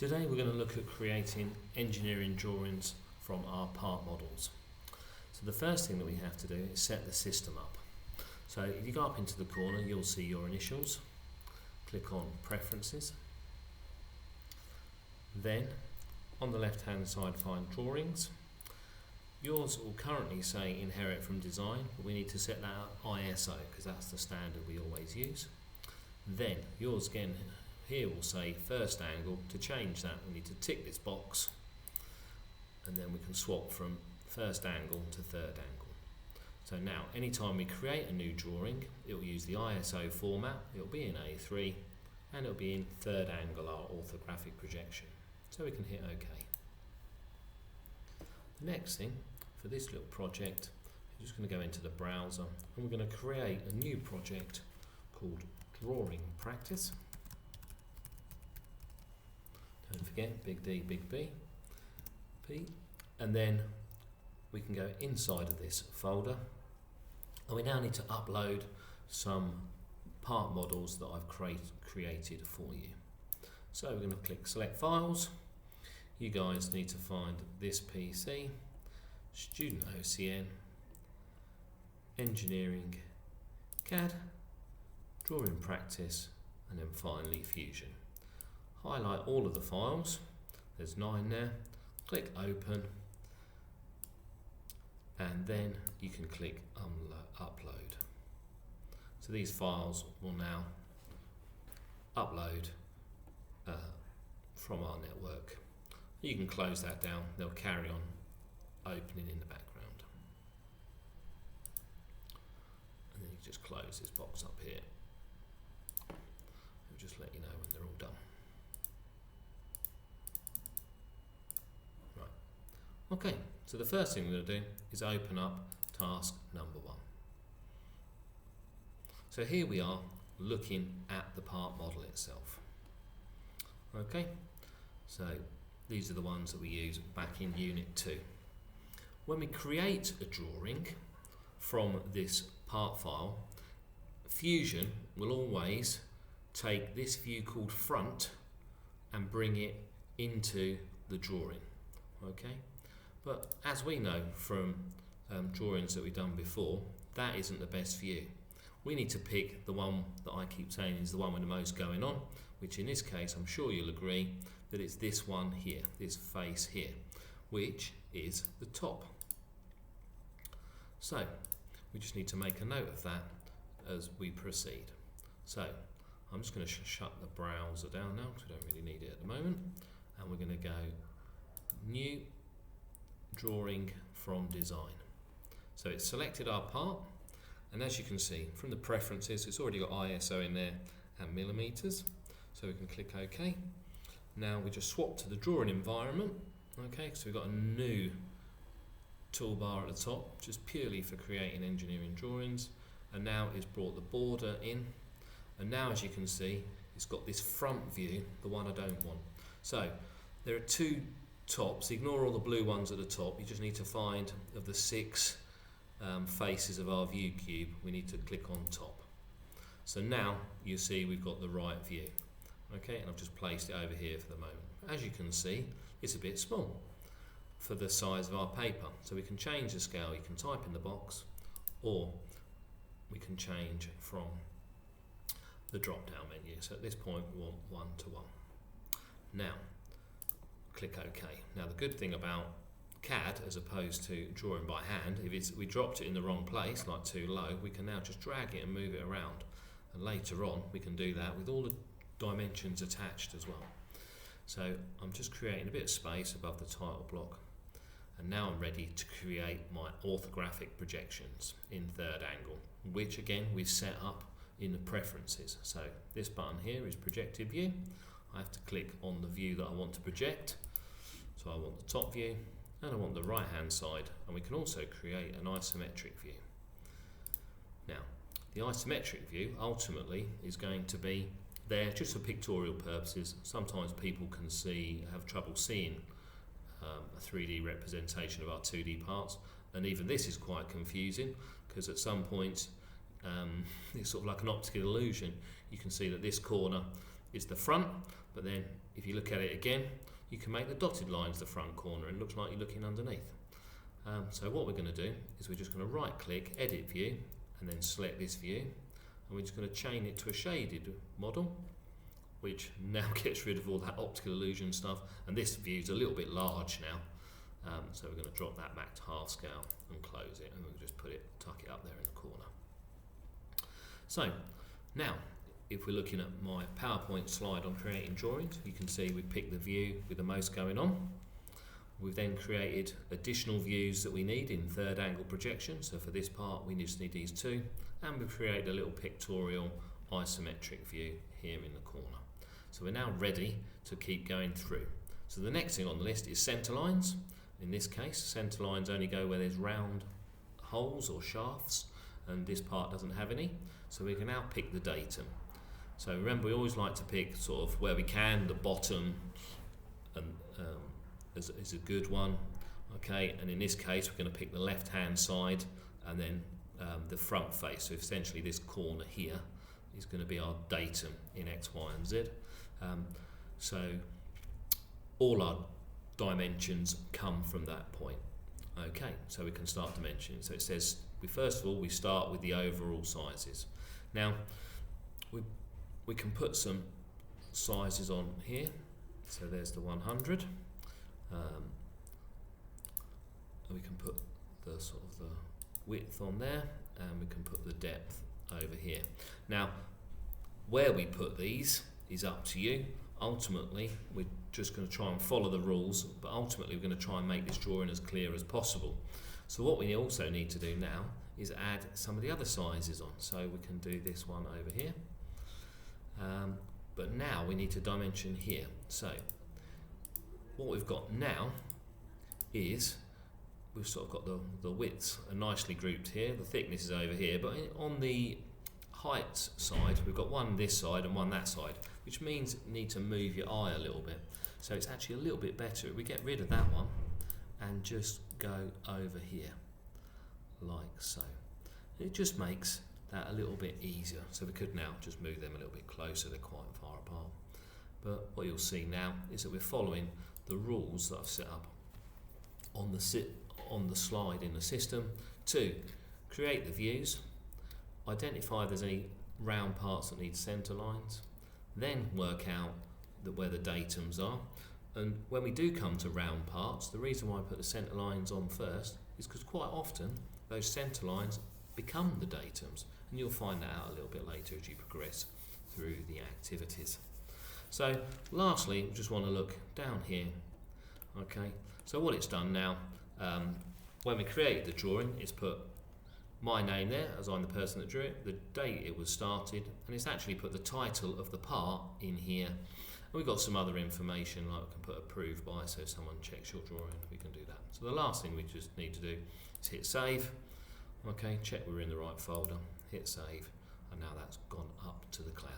Today we're going to look at creating engineering drawings from our part models. So the first thing that we have to do is set the system up. So if you go up into the corner, you'll see your initials. Click on Preferences. Then on the left hand side find Drawings. Yours will currently say Inherit from Design, but we need to set that at ISO because that's the standard we always use. Then yours again here will say First Angle. To change that we need to tick this box and then we can swap from First Angle to Third Angle. So now anytime we create a new drawing, it will use the ISO format, it will be in A3 and it will be in Third Angle, our orthographic projection. So we can hit OK. The next thing for this little project, we're just going to go into the browser and we're going to create a new project called Drawing Practice. Don't forget big D, big B, P, and then we can go inside of this folder and we now need to upload some part models that I've created for you. So we're going to click Select Files. You guys need to find this PC, Student OCN, Engineering, CAD, Drawing Practice, and then finally Fusion. Highlight all of the files, there's 9 there, click Open, and then you can click Upload. So these files will now upload from our network. You can close that down, they'll carry on opening in the background. And then you just close this box up here. It'll just let you know when they're all done. Right. Okay, so the first thing we're going to do is open up task number 1. So here we are looking at the part model itself. Okay, so these are the ones that we use back in Unit 2. When we create a drawing from this part file, Fusion will always take this view called front and bring it into the drawing. Okay, but as we know from drawings that we've done before, that isn't the best view. We need to pick the one that I keep saying is the one with the most going on, which in this case I'm sure you'll agree that it's this one here, this face here, which is the top. So we just need to make a note of that as we proceed. So I'm just going to shut the browser down now because we don't really need it at the moment, and we're going to go New Drawing from Design. So it's selected our part, and as you can see from the preferences it's already got ISO in there and millimeters, so we can click OK. Now we just swap to the drawing environment. Okay, so we've got a new toolbar at the top just purely for creating engineering drawings, and now it's brought the border in, and now as you can see it's got this front view, the one I don't want. So there are 2 tops, ignore all the blue ones at the top, you just need to find of the 6 faces of our view cube, we need to click on top. So now you see we've got the right view. Okay, and I've just placed it over here for the moment. As you can see, it's a bit small for the size of our paper. So we can change the scale, you can type in the box, or we can change from the drop down menu. So at this point we want 1 to 1. Now, click OK. Now the good thing about CAD as opposed to drawing by hand, if we dropped it in the wrong place, like too low, we can now just drag it and move it around. And later on we can do that with all the dimensions attached as well. So I'm just creating a bit of space above the title block, and now I'm ready to create my orthographic projections in Third Angle, which again we've set up in the preferences. So this button here is Projected View. I have to click on the view that I want to project. So I want the top view and I want the right hand side, and we can also create an isometric view. Now the isometric view ultimately is going to be there just for pictorial purposes. Sometimes people can have trouble seeing a 3D representation of our 2D parts, and even this is quite confusing because at some points it's sort of like an optical illusion. You can see that this corner is the front, but then if you look at it again, you can make the dotted lines the front corner, and it looks like you're looking underneath. So what we're going to do is we're just going to right click, edit view, and then select this view, and we're just going to chain it to a shaded model, which now gets rid of all that optical illusion stuff, and this view is a little bit large now, so we're going to drop that back to half scale and close it, and we'll just tuck it up there in the corner. So now if we're looking at my PowerPoint slide on creating drawings, you can see we've picked the view with the most going on. We've then created additional views that we need in third angle projection. So for this part, we just need these two. And we've created a little pictorial isometric view here in the corner. So we're now ready to keep going through. So the next thing on the list is center lines. In this case, center lines only go where there's round holes or shafts, and this part doesn't have any. So we can now pick the datum. So remember, we always like to pick sort of where we can, the bottom and is a good one, okay, and in this case we're going to pick the left hand side and then the front face, so essentially this corner here is going to be our datum in X, Y and Z. So all our dimensions come from that point. Okay, so we can start dimensioning. So it says first of all we start with the overall sizes. Now we can put some sizes on here, so there's the 100. We can put the sort of the width on there, and we can put the depth over here. Now, where we put these is up to you. Ultimately, we're just going to try and follow the rules, but ultimately we're going to try and make this drawing as clear as possible. So what we also need to do now is add some of the other sizes on. So we can do this one over here. But now we need to dimension here. So what we've got now is we've sort of got the widths are nicely grouped here, the thickness is over here, but on the height side we've got one this side and one that side, which means you need to move your eye a little bit. So it's actually a little bit better if we get rid of that one and just go over here like so. It just makes that a little bit easier. So we could now just move them a little bit closer, they're quite far apart. But what you'll see now is that we're following the rules that I've set up on the slide in the system to create the views, identify if there's any round parts that need center lines, then work out where the datums are. And when we do come to round parts, the reason why I put the center lines on first is because quite often those center lines become the datums, and you'll find that out a little bit later as you progress through the activities. So lastly, we just want to look down here. Okay, so what it's done now, when we created the drawing, it's put my name there as I'm the person that drew it, the date it was started, and it's actually put the title of the part in here. And we've got some other information, like we can put approved by, so if someone checks your drawing, we can do that. So the last thing we just need to do is hit save. Okay, check we're in the right folder, hit save, and now that's gone up to the cloud.